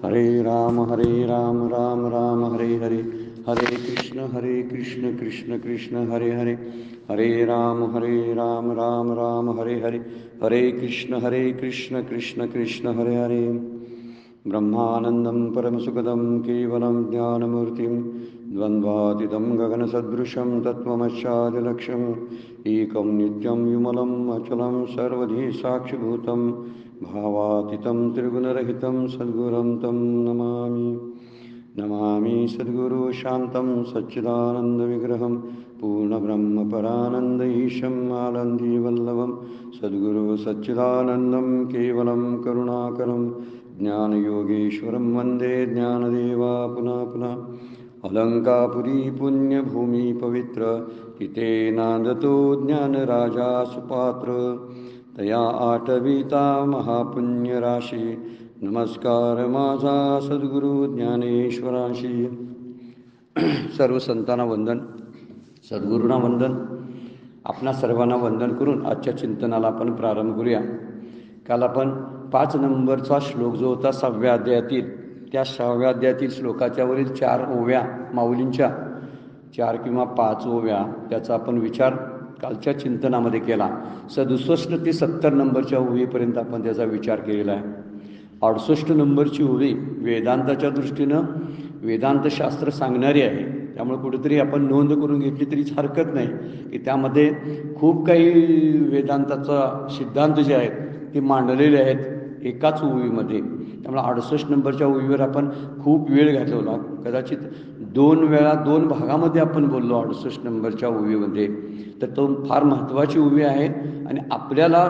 हरे राम राम राम हरे हरे, हरे कृष्ण कृष्ण कृष्ण हरे हरे, हरे राम राम राम हरे हरे, हरे कृष्ण कृष्ण कृष्ण हरे हरे. ब्रह्मानन्दं परमसुखदं केवलं ज्ञानमूर्तिं द्वन्द्वातीतं गगनसदृशं तत्त्वमस्यादिलक्ष्यम् एकं नित्यं विमलं अचलं सर्वधी साक्षिभूतं भावातीतं त्रिगुणरहितं सद्गुरुं तं नमामि. नमामि सद्गुरु शान्तं सच्चिदानन्दविग्रहं पूर्णब्रह्मपरानन्द ईशम् आनन्दीवल्लभं सद्गुरु सच्चिदानन्दं केवलं करुणाकरं ज्ञानयोगेश्वरं वन्दे ज्ञानदेवा पुनः पुनः. अलङ्कापुरी पुण्यभूमि पवित्र तिथे नांदतो ज्ञानराजा सुपात्र तया आठविता महापुण्यराशी नमस्कार माझा सद्गुरु ज्ञानेश्वराशी. सर्व संतांना वंदन, सद्गुरूंना वंदन. आपणा सर्वांना वंदन करून आजच्या चिंतनाला आपण प्रारंभ करूया. काल आपण 5 नंबरचा श्लोक जो होता 6व्या अध्यायातील, त्या 6व्या अध्यायातील श्लोकाच्या वरील 4 ओव्या, माऊलींच्या 4 किंवा 5 ओव्या, त्याचा आपण विचार कालच्या चिंतनामध्ये केला. 67 ते 70 नंबरच्या ओवीपर्यंत आपण त्याचा विचार केलेला आहे. 68 नंबरची ओवी वेदांताच्या दृष्टीनं वेदांतशास्त्र सांगणारी आहे. त्यामुळे कुठेतरी आपण नोंद करून घेतली तरीच हरकत नाही की त्यामध्ये खूप काही वेदांताचा सिद्धांत जे आहेत ते मांडलेले आहेत एकाच ओवीमध्ये. त्यामुळे 68 नंबरच्या ओवीवर आपण खूप वेळ घालवला. कदाचित 2 वेळा 2 भागामध्ये आपण बोललो 68 नंबरच्या ओवीमध्ये. तर तो फार महत्त्वाची ओवी आहे आणि आपल्याला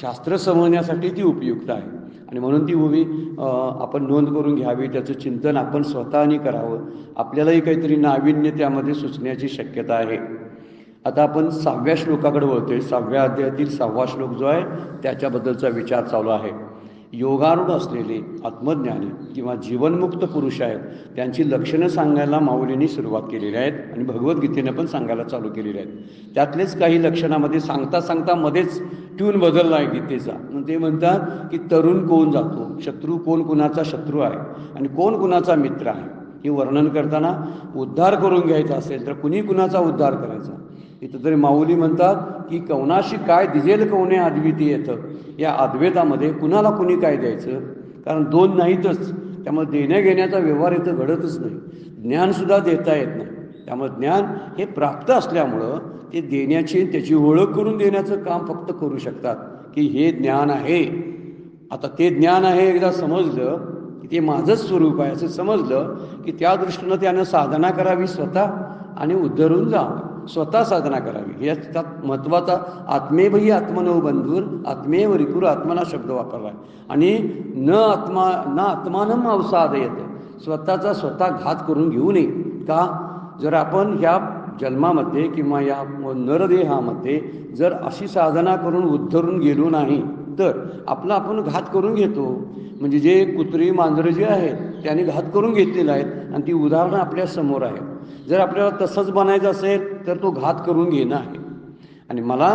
शास्त्र समजण्यासाठी ती उपयुक्त आहे आणि म्हणून ती ओवी आपण नोंद करून घ्यावी. त्याचं चिंतन आपण स्वतःनी करावं. आपल्यालाही काहीतरी नाविन्य त्यामध्ये सुचण्याची शक्यता आहे. आता आपण 6व्या श्लोकाकडे वळतोय. 6व्या अध्यायातील 6वा श्लोक जो आहे त्याच्याबद्दलचा विचार चालू आहे. योगारूढ असलेले आत्मज्ञानी किंवा जीवनमुक्त पुरुष आहेत त्यांची लक्षणं सांगायला माऊलींनी सुरुवात केलेली आहेत आणि भगवद्गीतेनं पण सांगायला चालू केलेले आहेत. त्यातलेच काही लक्षणामध्ये सांगता सांगता मध्येच ट्यून बदलला आहे गीतेचा. ते म्हणतात की तरुण कोण जातो, शत्रू कोण कुणाचा शत्रू आहे आणि कोण कुणाचा मित्र आहे, हे वर्णन करताना उद्धार करून घ्यायचा असेल तर कुणी कुणाचा उद्धार करायचा. इथं तरी माऊली म्हणतात की कवनाशी काय दिजेल कवने अद्वितीय येतं. या अद्वैतामध्ये कुणाला कुणी काय द्यायचं, कारण 2 नाहीतच. त्यामुळे देण्या घेण्याचा व्यवहार इथं घडतच नाही. ज्ञानसुद्धा देता येत नाही. त्यामुळे ज्ञान हे प्राप्त असल्यामुळं ते देण्याची, त्याची ओळख करून देण्याचं काम फक्त करू शकतात की हे ज्ञान आहे. आता ते ज्ञान आहे एकदा समजलं की ते माझंच स्वरूप आहे असं समजलं की त्या दृष्टीनं त्यानं साधना करावी स्वतः आणि उद्धरून जावं. स्वतः साधना करावी. यात त्यात महत्त्वाचा आत्मेवही आत्मनो बंधूर आत्मेव रिपुर आत्मना शब्द वापरला आहे. आणि न आत्मानं अवसादयत, स्वतःचा स्वतः घात करून घेऊ नये. का, जर आपण ह्या जन्मामध्ये किंवा या नरदेहामध्ये जर अशी साधना करून उद्धरून गेलो नाही तर आपला आपण घात करून घेतो. म्हणजे जे कुत्री मांजरं जे आहेत त्याने घात करून घेतलेलं आहेत आणि ती उदाहरणं आपल्या समोर आहेत. जर आपल्याला तसंच बनायचं असेल तर तो घात करून घेणं आहे. आणि मला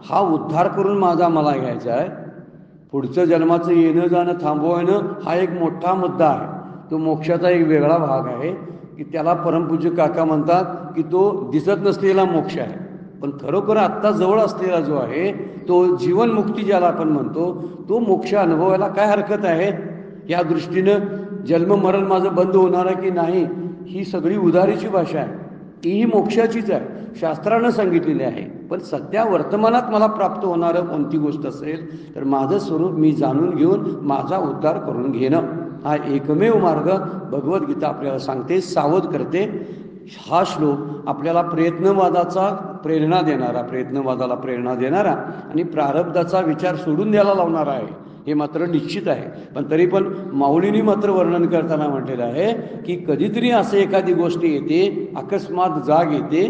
हा उद्धार करून मला घ्यायचा आहे. पुढचं जन्माचं येणं जाणं थांबवणं हा एक मोठा मुद्दा आहे. तो मोक्षाचा एक वेगळा भाग आहे की त्याला परमपूज्य काका म्हणतात की तो दिसत नसलेला मोक्ष आहे. पण खरोखर आत्ता जवळ असलेला जो आहे तो जीवनमुक्ती ज्याला आपण म्हणतो तो मोक्ष अनुभवायला काय हरकत आहे. या दृष्टीनं जन्म मरण माझं बंद होणार आहे की नाही, ही सगळी उधारीची भाषा आहे. तीही मोक्षाचीच आहे, शास्त्रानं सांगितलेली आहे. पण सध्या वर्तमानात मला प्राप्त होणारं कोणती गोष्ट असेल तर माझं स्वरूप मी जाणून घेऊन माझा उद्धार करून घेणं हा एकमेव मार्ग भगवद्गीता आपल्याला सांगते, सावध करते. हा श्लोक आपल्याला प्रयत्नवादाला प्रेरणा देणारा आणि प्रारब्धाचा विचार सोडून द्यायला लावणारा आहे हे मात्र निश्चित आहे. पण तरी पण माऊलींनी मात्र वर्णन करताना म्हटलेलं आहे की कधीतरी असं एखादी गोष्ट येते, अकस्मात जाग येते.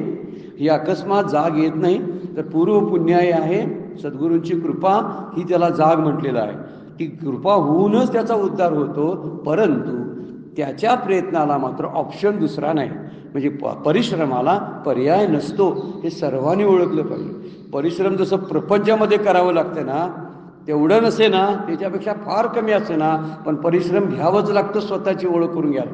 ही अकस्मात जाग येत नाही तर पूर्व पुण्याय आहे, सद्गुरूंची कृपा ही त्याला जाग म्हटलेलं आहे. ती कृपा होऊनच त्याचा उद्धार होतो. परंतु त्याच्या प्रयत्नाला मात्र ऑप्शन दुसरा नाही, म्हणजे परिश्रमाला पर्याय नसतो. हे सर्वांनी ओळखलं पाहिजे. परिश्रम जसं प्रपंचामध्ये करावं लागतं ना तेवढं नसे ना, त्याच्यापेक्षा फार कमी असे ना, पण परिश्रम घ्यावंच लागतं स्वतःची ओळख करून घ्यायला.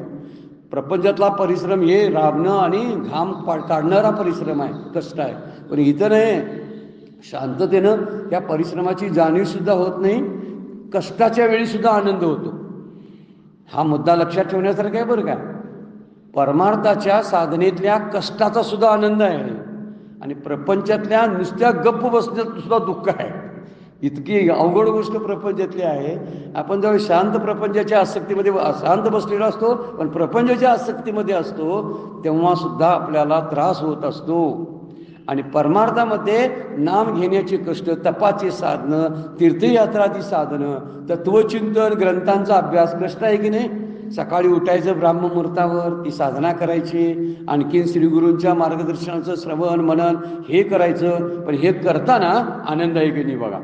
प्रपंचातला परिश्रम हे राबणं आणि घाम काढणारा परिश्रम आहे, कष्ट आहे. पण इथं नाही, शांततेनं त्या परिश्रमाची जाणीवसुद्धा होत नाही, कष्टाच्या वेळीसुद्धा आनंद होतो. हा मुद्दा लक्षात ठेवण्यासारखा आहे बरं का. परमार्थाच्या साधनेतल्या कष्टाचा सुद्धा आनंद आहे आणि प्रपंचातल्या नुसत्या गप्प बसण्यात सुद्धा दुःख आहे. इतकी अवघड गोष्ट प्रपंचातली आहे. आपण जेव्हा शांत प्रपंचाच्या आसक्तीमध्ये शांत बसलेलो असतो, पण प्रपंचाच्या आसक्तीमध्ये असतो, तेव्हा सुद्धा आपल्याला त्रास होत असतो. आणि परमार्थामध्ये नाम घेण्याचे कष्ट, तपाचे साधनं, तीर्थयात्राची साधनं, तत्वचिंतन, ग्रंथांचा अभ्यास कष्ट आहे की नाही. सकाळी उठायचं ब्राह्ममुहूर्तावर, ती साधना करायची, आणखीन श्रीगुरूंच्या मार्गदर्शनाचं श्रवण मनन हे करायचं. पण हे करताना आनंद आहे की नाही बघा.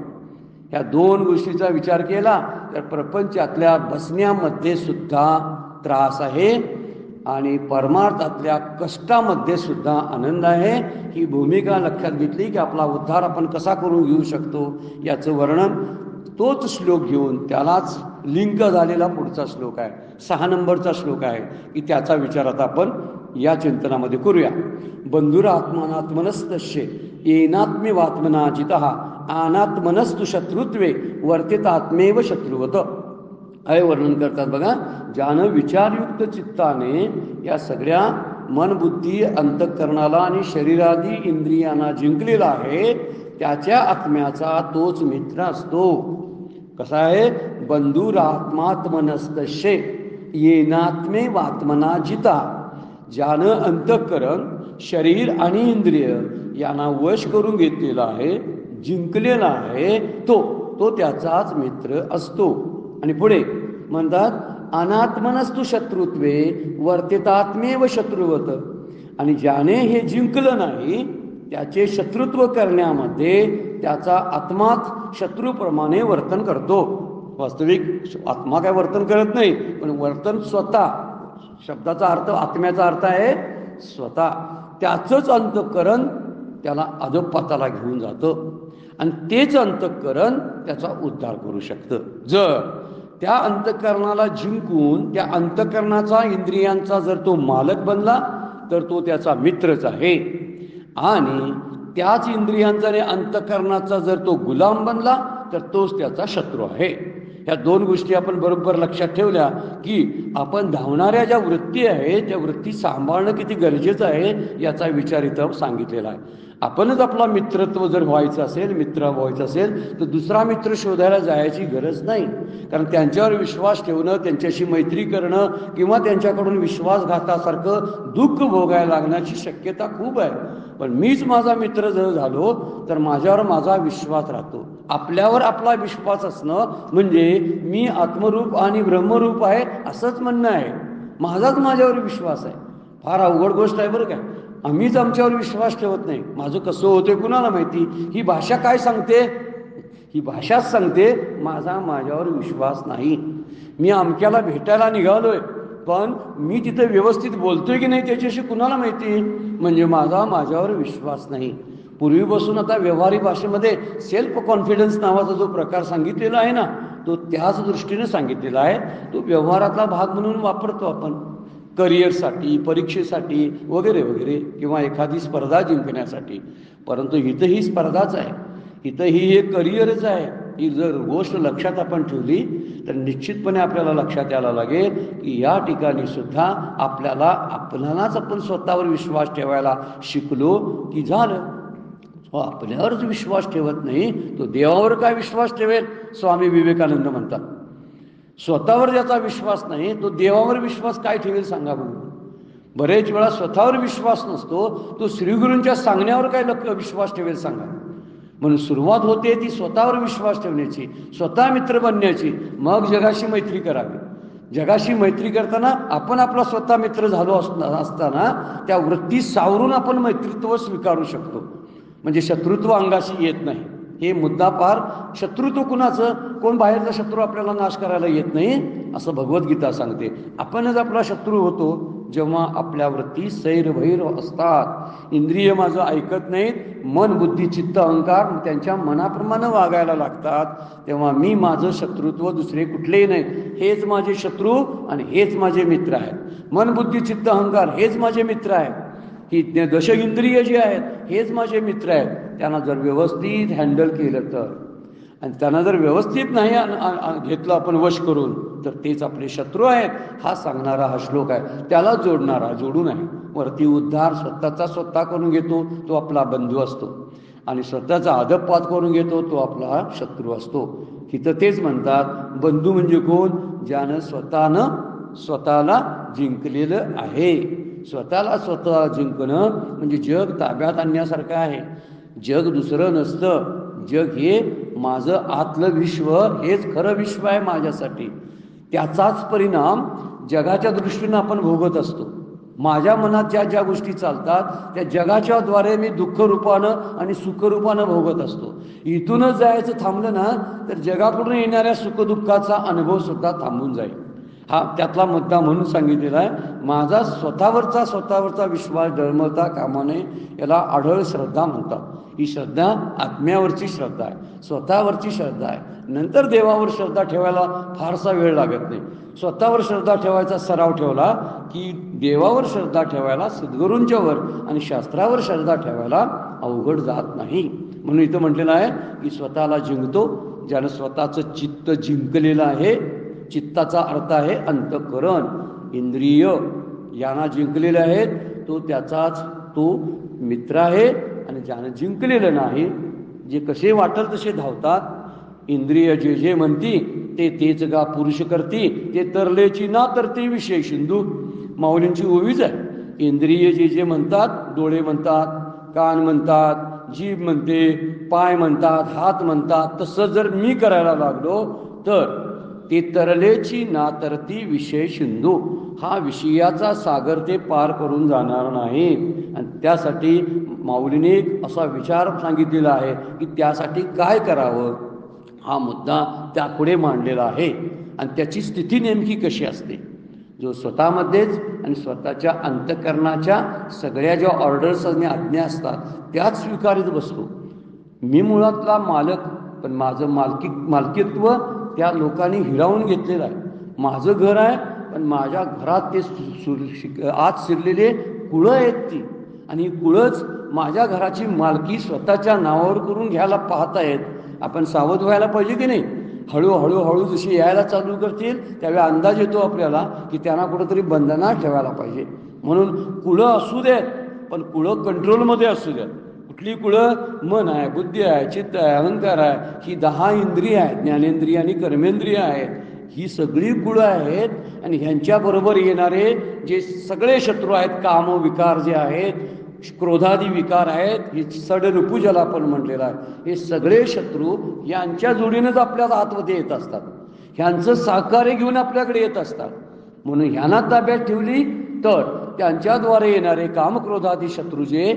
ह्या दोन गोष्टीचा विचार केला तर प्रपंचातल्या बसण्यामध्ये सुद्धा त्रास आहे आणि परमार्थातल्या कष्टामध्ये सुद्धा आनंद आहे. ही भूमिका लक्षात घेतली की आपला उद्धार आपण कसा करून घेऊ शकतो याचं वर्णन तोच श्लोक घेऊन, त्यालाच लिंक झालेला पुढचा श्लोक आहे, 6 नंबरचा श्लोक आहे, की त्याचा विचार आता आपण या चिंतनामध्ये करूया. बंधुरात्मनात्मनस्तस्य येनात्मेवात्मना जितः अनात्मनस्तु शत्रुत्वे वर्तितात्मेव शत्रुवत. हे वर्णन करतात बघा. ज्यानं विचारयुक्त चित्ताने या सगळ्या मन बुद्धी अंतःकरणाला आणि शरीरादी इंद्रियांना जिंकलेला आहे, त्याच्या आत्म्याचा तोच मित्र असतो. कसा आहे? बंधुरात्मात्मनस्तस्य येनात्मे वात्मना जिता. ज्यानं अंतःकरण, शरीर आणि इंद्रिय यांना वश करून घेतलेला आहे, जिंकलेला आहे, तो त्याचाच मित्र असतो. आणि पुढे म्हणतात अनात्मनस्तु शत्रुत्वे वर्तितात्मेव शत्रुवत. आणि ज्याने हे जिंकलं नाही, त्याचे शत्रुत्व करण्यामध्ये त्याचा आत्माच शत्रूप्रमाणे वर्तन करतो. वास्तविक आत्मा काय वर्तन करत नाही, पण वर्तन स्वतः, शब्दाचा अर्थ, आत्म्याचा अर्थ आहे स्वतः. त्याचंच अंतःकरण त्याला अधोपाताला घेऊन जातं आणि तेच अंतःकरण त्याचा उद्धार करू शकतं. जर त्या अंतःकरणाला जिंकून त्या अंतःकरणाचा, इंद्रियांचा जर तो मालक बनला तर तो त्याचा मित्रच आहे. आणि त्याच इंद्रियांचा आणि अंतःकरणाचा जर तो गुलाम बनला तर तोच त्याचा शत्रू आहे. ह्या दोन गोष्टी आपण बरोबर लक्षात ठेवल्या की आपण धावणाऱ्या ज्या वृत्ती आहेत त्या वृत्ती सांभाळणं किती गरजेचं आहे याचा विचार इथं सांगितलेला आहे. आपणच आपला मित्रत्व जर व्हायचं असेल, मित्र व्हायचं असेल तर दुसरा मित्र शोधायला जायची गरज नाही. कारण त्यांच्यावर विश्वास ठेवणं, त्यांच्याशी मैत्री करणं किंवा त्यांच्याकडून विश्वासघातासारखं दुःख भोगायला लागण्याची शक्यता खूप आहे. पण मीच माझा मित्र जर झालो तर माझ्यावर माझा विश्वास राहतो. आपल्यावर आपला विश्वास असणं म्हणजे मी आत्मरूप आणि ब्रह्मरूप आहे असंच म्हणणं आहे. माझाच माझ्यावर विश्वास आहे. फार अवघड गोष्ट आहे बरं काय. आम्हीच आमच्यावर विश्वास ठेवत नाही. माझं कसं होते कुणाला माहिती. ही भाषा काय सांगते? ही भाषाच सांगते माझ्यावर विश्वास नाही. मी अमक्याला भेटायला निघालोय, पण मी तिथे व्यवस्थित बोलतोय की नाही त्याच्याशी कुणाला माहिती. म्हणजे माझ्यावर विश्वास नाही. पूर्वीपासून आता व्यवहारिक भाषेमध्ये सेल्फ कॉन्फिडन्स नावाचा जो प्रकार सांगितलेला आहे ना, तो त्याच दृष्टीने सांगितलेला आहे. तो व्यवहारातला भाग म्हणून वापरतो आपण, करिअरसाठी, परीक्षेसाठी वगैरे वगैरे, किंवा एखादी स्पर्धा जिंकण्यासाठी. परंतु इथं ही स्पर्धाच आहे, इथं ही एक करिअरच आहे. ही जर गोष्ट लक्षात आपण ठेवली तर निश्चितपणे आपल्याला लक्षात यायला लागेल की या ठिकाणी सुद्धा आपल्यालाच आपण स्वतःवर विश्वास ठेवायला शिकलो की झालं. आपल्यावरच विश्वास ठेवत नाही तो देवावर काय विश्वास ठेवेल. स्वामी विवेकानंद म्हणतात स्वतःवर ज्याचा विश्वास नाही तो देवावर विश्वास काय ठेवेल सांगा बघू. बरेच वेळा स्वतःवर विश्वास नसतो तो श्रीगुरूंच्या सांगण्यावर काय विश्वास ठेवेल सांगा. म्हणून सुरुवात होते ती स्वतःवर विश्वास ठेवण्याची, स्वतः मित्र बनण्याची, मग जगाशी मैत्री करावी. जगाशी मैत्री करताना आपण आपला स्वतः मित्र झालो असताना त्या वृत्ती सावरून आपण मैत्रित्व स्वीकारू शकतो. म्हणजे शत्रुत्व अंगाशी येत नाही. हे मुद्दा पार. शत्रुत्व कुणाचं, कोण बाहेरचा शत्रू आपल्याला नाश करायला येत नाही असं भगवद्गीता सांगते. आपणच आपला शत्रू होतो जेव्हा आपल्या वृत्ती सैरभैर असतात. इंद्रिय माझं ऐकत नाहीत, मन बुद्धी चित्त अहंकार त्यांच्या मनाप्रमाणे वागायला लागतात, तेव्हा मी माझं शत्रुत्व दुसरे कुठलेही नाही, हेच माझे शत्रू आणि हेच माझे मित्र आहेत. मन बुद्धी चित्त अहंकार हेच माझे मित्र आहेत. ही दश इंद्रिय जी आहेत हेच माझे मित्र आहेत. त्यांना जर व्यवस्थित हँडल केलं तर, आणि त्यांना जर व्यवस्थित नाही घेतलं आपण वश करून, तर तेच आपले शत्रू आहेत. हा सांगणारा हा श्लोक आहे. त्याला जोडणारा जोडू नये. वरती उद्धार स्वतःचा स्वतः करून घेतो तो आपला बंधू असतो, आणि स्वतःचा अधपात करून घेतो तो आपला शत्रू असतो. तिथं तेच म्हणतात, बंधू म्हणजे कोण? ज्यानं स्वतःला जिंकलेलं आहे. स्वतःला स्वतः जिंकणं म्हणजे जग ताब्यात आणण्यासारखं आहे. जग दुसरं नसतं. जग हे माझं आतलं विश्व, हेच खरं विश्व आहे माझ्यासाठी. त्याचाच परिणाम जगाच्या दृष्टीनं आपण भोगत असतो. माझ्या मनात ज्या ज्या गोष्टी चालतात त्या जगाच्या द्वारे मी दुःखरूपानं आणि सुखरूपानं भोगत असतो. इथूनच जायचं थांबलं ना तर जगाकडून येणाऱ्या सुखदुःखाचा अनुभव सुद्धा थांबून जाईल. हा त्यातला मुद्दा म्हणून सांगितलेला आहे. माझा स्वतःवरचा विश्वास डळमळता कामा नये, याला आढळ श्रद्धा म्हणतात. ही श्रद्धा आत्म्यावरची श्रद्धा आहे, स्वतःवरची श्रद्धा आहे. नंतर देवावर श्रद्धा ठेवायला फारसा वेळ लागत नाही. स्वतःवर श्रद्धा ठेवायचा सराव ठेवला की देवावर श्रद्धा ठेवायला सद्गुरूंच्या वर आणि शास्त्रावर श्रद्धा ठेवायला अवघड जात नाही. म्हणून इथं म्हटलेलं आहे की स्वतःला जिंकतो ज्यानं स्वतःचं चित्त जिंकलेलं आहे. चित्ताचा अर्थ आहे अंतःकरण, इंद्रिय यांना जिंकलेले आहेत, तो त्याचाच तो मित्र आहे. आणि ज्यानं जिंकलेलं नाही, जे कसे वाटल तसे धावतात, इंद्रिय जे जे म्हणती ते तेच गा पुरुष करती, ते तरलेची ना तरते विषय सिंधू. माऊलींची ओवीच आहे. इंद्रिय जे जे म्हणतात, डोळे म्हणतात, कान म्हणतात, जीभ म्हणते, पाय म्हणतात, हात म्हणतात, तसं जर मी करायला लागलो तर ते तरलेची ना तरती विषय सिंधू. हा विषयाचा सागर ते पार करून जाणार नाही. आणि त्यासाठी माऊलीने एक असा विचार सांगितलेला आहे की त्यासाठी काय करावं, हा मुद्दा त्यापुढे मांडलेला आहे. आणि त्याची स्थिती नेमकी कशी असते, जो स्वतःमध्येच आणि स्वतःच्या अंतःकरणाच्या सगळ्या ज्या ऑर्डर्स आणि आज्ञा असतात त्याच स्वीकारित बसतो. मी मुळातला मालक, पण माझं मालकीत्व त्या लोकांनी हिरावून घेतलेलं आहे. माझं घर आहे, पण माझ्या घरात ते आत शिरलेले कुळं आहेत ती, आणि ही कुळंच माझ्या घराची मालकी स्वतःच्या नावावर करून घ्यायला पाहत आहेत. आपण सावध व्हायला पाहिजे की नाही. हळूहळू जशी यायला चालू करतील त्यावेळी अंदाज येतो आपल्याला की त्यांना कुठंतरी बंधनात ठेवायला पाहिजे. म्हणून कुळं असू देत, पण कुळं कंट्रोलमध्ये असू द्यात. कुठली कुळं? मन आहे, बुद्धी आहे, चित्त आहे, अहंकार आहे, ही 10 इंद्रिय आहेत, ज्ञानेंद्रिय आणि कर्मेंद्रिय आहेत. ही सगळी कुळं आहेत. आणि ह्यांच्याबरोबर येणारे जे सगळे शत्रू आहेत, काम विकार जे आहेत, क्रोधादी विकार आहेत, हे सडरूपू ज्याला आपण म्हटलेलं आहे, हे सगळे शत्रू यांच्या जोडीनंच आपल्याला आतमध्ये येत असतात. ह्यांचं सहकार्य घेऊन आपल्याकडे येत असतात. म्हणून ह्यांना ताब्यात ठेवली तर त्यांच्याद्वारे येणारे कामक्रोधादी शत्रू जे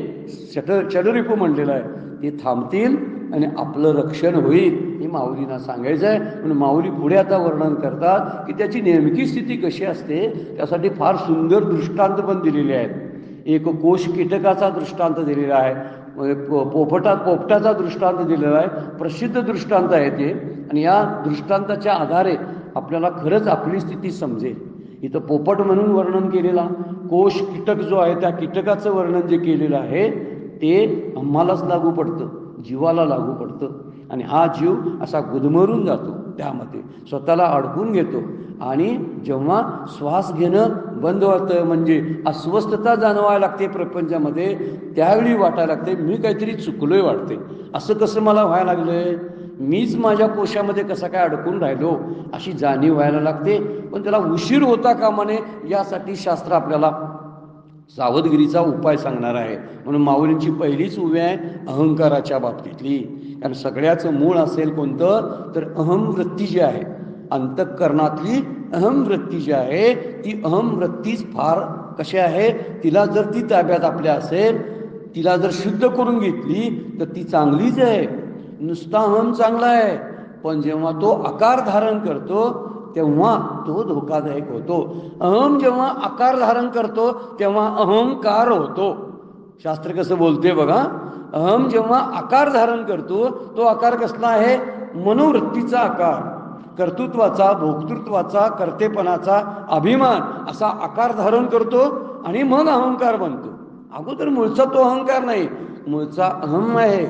षडरिपू म्हणलेलं आहे ते थांबतील आणि आपलं रक्षण होईल. हे माऊलींना सांगायचं आहे. म्हणून माऊली पुढे आता वर्णन करतात की त्याची नेमकी स्थिती कशी असते. त्यासाठी फार सुंदर दृष्टांत पण दिलेले आहेत. एक कोश कीटकाचा दृष्टांत दिलेला आहे, पोपटाचा दृष्टांत दिलेला आहे. प्रसिद्ध दृष्टांत आहे ते. आणि या दृष्टांताच्या आधारे आपल्याला खरंच आपली स्थिती समजेल. इथं पोपट म्हणून वर्णन केलेला, कोश कीटक जो आहे त्या कीटकाचं वर्णन जे केलेलं आहे ते आम्हालाच लागू पडतं, जीवाला लागू पडतं. आणि हा जीव असा गुदमरून जातो, त्यामध्ये स्वतःला अडकून घेतो. आणि जेव्हा श्वास घेणं बंद होतं, म्हणजे अस्वस्थता जाणवायला लागते प्रपंचामध्ये, त्यावेळी वाटायला लागते मी काहीतरी चुकलोय वाटते. असं कसं मला व्हायला लागलंय, मीच माझ्या कोशामध्ये कसा काय अडकून राहिलो, अशी जाणीव व्हायला लागते. पण त्याला उशीर होता कामा नये, यासाठी शास्त्र आपल्याला सावधगिरीचा उपाय सांगणार आहे. म्हणून माऊलींची पहिलीच उभी आहे अहंकाराच्या बाबतीतली. कारण सगळ्याचं मूळ असेल कोणतं तर अहमवृत्ती जी आहे, अंतःकरणातली अहमवृत्ती जी आहे, ती अहमवृत्तीच फार कशी आहे, तिला जर ती ताब्यात आपल्या असेल, तिला जर शुद्ध करून घेतली तर ती चांगलीच आहे. नुसता अहम चांगला आहे, पण जेव्हा तो आकार धारण करतो तेव्हा तो धोकादायक होतो. अहम जेव्हा आकार धारण करतो तेव्हा अहंकार होतो. शास्त्र कसं बोलते बघा. अहम जेव्हा आकार धारण करतो तो आकार कसला आहे? मनोवृत्तीचा आकार, कर्तृत्वाचा, भोक्तृत्वाचा, कर्तेपणाचा, अभिमान असा आकार धारण करतो आणि मग अहंकार बनतो. अगोदर मूळचा तो अहंकार नाही, मूळचा अहम आहे.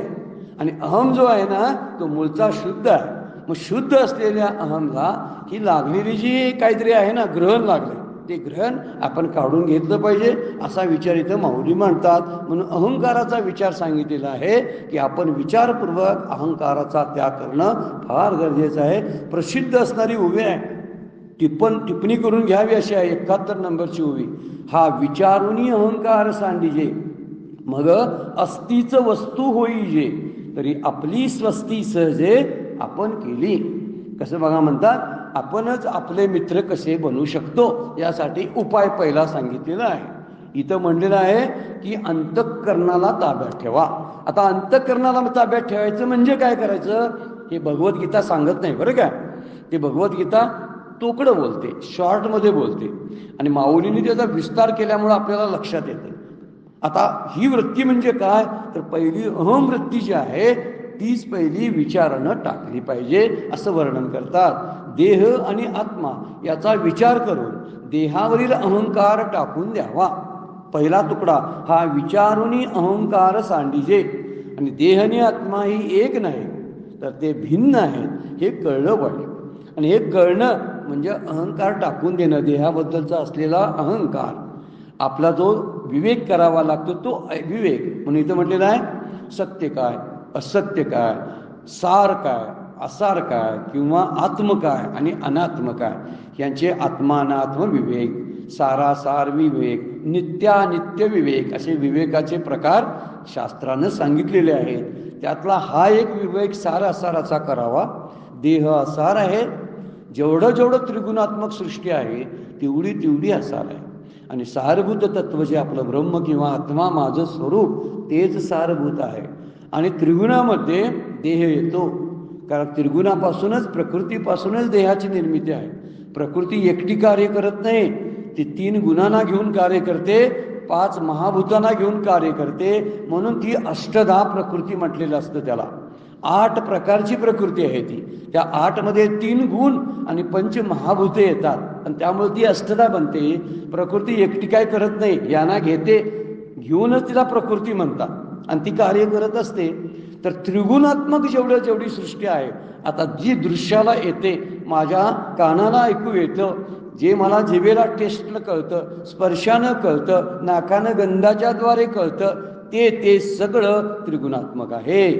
आणि अहम जो आहे ना तो मूळचा शुद्ध आहे. मग शुद्ध असलेल्या अहमला ही लागलेली जी काहीतरी आहे ना, ग्रहण लागले, ते ग्रहण आपण काढून घेतलं पाहिजे असा विचार इथं माऊली मांडतात. म्हणून अहंकाराचा विचार सांगितलेला आहे की आपण विचारपूर्वक अहंकाराचा त्याग करणं फार गरजेचं आहे. प्रसिद्ध असणारी उभी आहे, टिप्पणी करून घ्यावी अशी आहे 71 नंबरची उभी. हा विचारुनी अहंकार सांडिजे मग अस्तीच वस्तू होईजे तरी आपली स्वस्ती सहजे आपण केली. कसं बघा म्हणतात, आपणच आपले मित्र कसे बनवू शकतो यासाठी उपाय पहिला सांगितलेला आहे. इथं म्हणलेलं आहे की अंतःकरणाला ताब्यात ठेवा. आता अंतःकरणाला ताब्यात ठेवायचं म्हणजे काय करायचं हे भगवद्गीता सांगत नाही बरं का. ते भगवद्गीता तोकडं बोलते, शॉर्टमध्ये बोलते आणि माऊलींनी त्याचा विस्तार केल्यामुळं आपल्याला लक्षात येतं. आता ही वृत्ती म्हणजे काय तर पहिली अहम वृत्ती जी आहे तीच पहिली विचारानं टाकली पाहिजे असं वर्णन करतात. देह आणि आत्मा याचा विचार करून देहावरील अहंकार टाकून द्यावा. पहिला तुकडा हा विचारुनी अहंकार सांडिजे. आणि देह आणि आत्मा ही एक नाही तर ते भिन्न आहेत हे कळलं पाहिजे. आणि हे कळणं म्हणजे अहंकार टाकून देणं, देहाबद्दलचा असलेला अहंकार. आपला जो विवेक करावा लागतो तो विवेक. म्हणून इथं म्हटलेलं आहे सत्य काय, असत्य काय, सार काय, असार काय, किंवा आत्म काय आणि अनात्म काय यांचे आत्मानात्म विवेक, सारासार विवेक, नित्यानित्य विवेक असे विवेकाचे प्रकार शास्त्रानं सांगितलेले आहेत. त्यातला हा एक विवेक सारासाराचा करावा. देह असार आहे, जेवढं त्रिगुणात्मक सृष्टी आहे तेवढी असार आहे. आणि सारभूत तत्व जे आपलं ब्रह्म किंवा आत्मा माझं स्वरूप तेच सारभूत आहे. आणि त्रिगुणामध्ये देह येतो, कारण त्रिगुणापासूनच प्रकृतीपासूनच देहाची निर्मिती आहे. प्रकृती एकटी कार्य करत नाही, ती 3 गुणांना घेऊन कार्य करते, 5 महाभूतांना घेऊन कार्य करते. म्हणून ती अष्टधा प्रकृती म्हटलेलं असतं. त्याला 8 प्रकारची प्रकृती आहे ती. त्या 8 मध्ये 3 गुण आणि 5 महाभूते येतात आणि त्यामुळे ती अष्टधा बनते. प्रकृती एकटी काय करत नाही, यांना घेते, घेऊनच तिला प्रकृती म्हणतात आणि ती कार्य करत असते. तर त्रिगुणात्मक जेवढी सृष्टी आहे, आता जी दृश्याला येते, माझ्या कानाला ऐकू येतं, जे मला जिभेला टेस्टनं कळतं, स्पर्शानं कळतं, नाकानं गंधाच्या द्वारे कळतं, ते सगळं त्रिगुणात्मक आहे.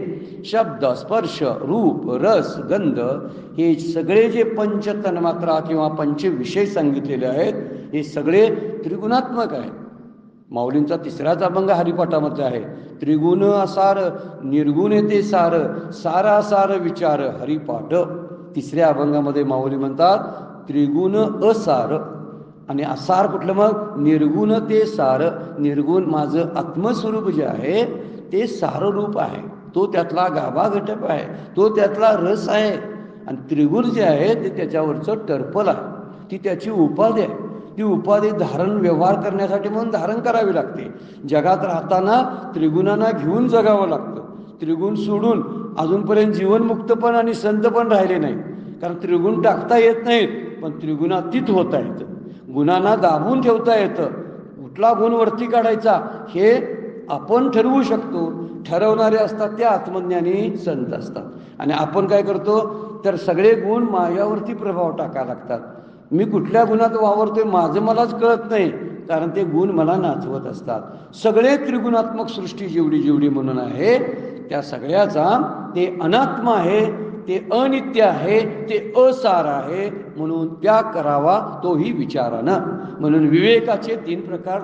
शब्द, स्पर्श, रूप, रस, गंध हे सगळे जे पंचतन्मात्रा किंवा पंचविषय सांगितलेले आहेत हे सगळे त्रिगुणात्मक आहेत. माऊलींचा 3राच अभंग हरिपाठामध्ये आहे. त्रिगुण असार निर्गुण ते सार, सारासार विचार हरिपाठ. 3ऱ्या अभंगामध्ये माऊली म्हणतात त्रिगुण असार आणि असार कुठलं मग निर्गुण ते सार. निर्गुण माझं आत्मस्वरूप जे आहे ते साररूप आहे, तो त्यातला गाभा घटक आहे, तो त्यातला रस आहे. आणि त्रिगुण जे आहे ते त्याच्यावरचं टर्पल आहे, ती त्याची उपाधी आहे. ती उपाधी धारण व्यवहार करण्यासाठी म्हणून धारण करावी लागते. जगात राहताना त्रिगुणांना घेऊन जगावं लागतं. त्रिगुण सोडून अजूनपर्यंत जीवनमुक्तपण आणि संतपण राहिले नाही, कारण त्रिगुण टाकता येत नाहीत, पण त्रिगुणातीत होता येतं. गुणांना दाबून ठेवता येतं. कुठला गुण वरती काढायचा हे आपण ठरवू शकतो. ठरवणारे असतात ते आत्मज्ञानी संत असतात. आणि आपण काय करतो तर सगळे गुण माझ्यावरती प्रभाव टाकायला लागतात. मी कुठल्या गुणात वावरतोय माझं मलाच कळत नाही, कारण ते गुण मला नाचवत असतात. सगळे त्रिगुणात्मक सृष्टी जेवढी म्हणून आहे त्या सगळ्याचा ते अनात्म आहे, ते अनित्य आहे, ते असार आहे. म्हणून त्याग करावा तोही विचारानं. म्हणून विवेकाचे 3 प्रकार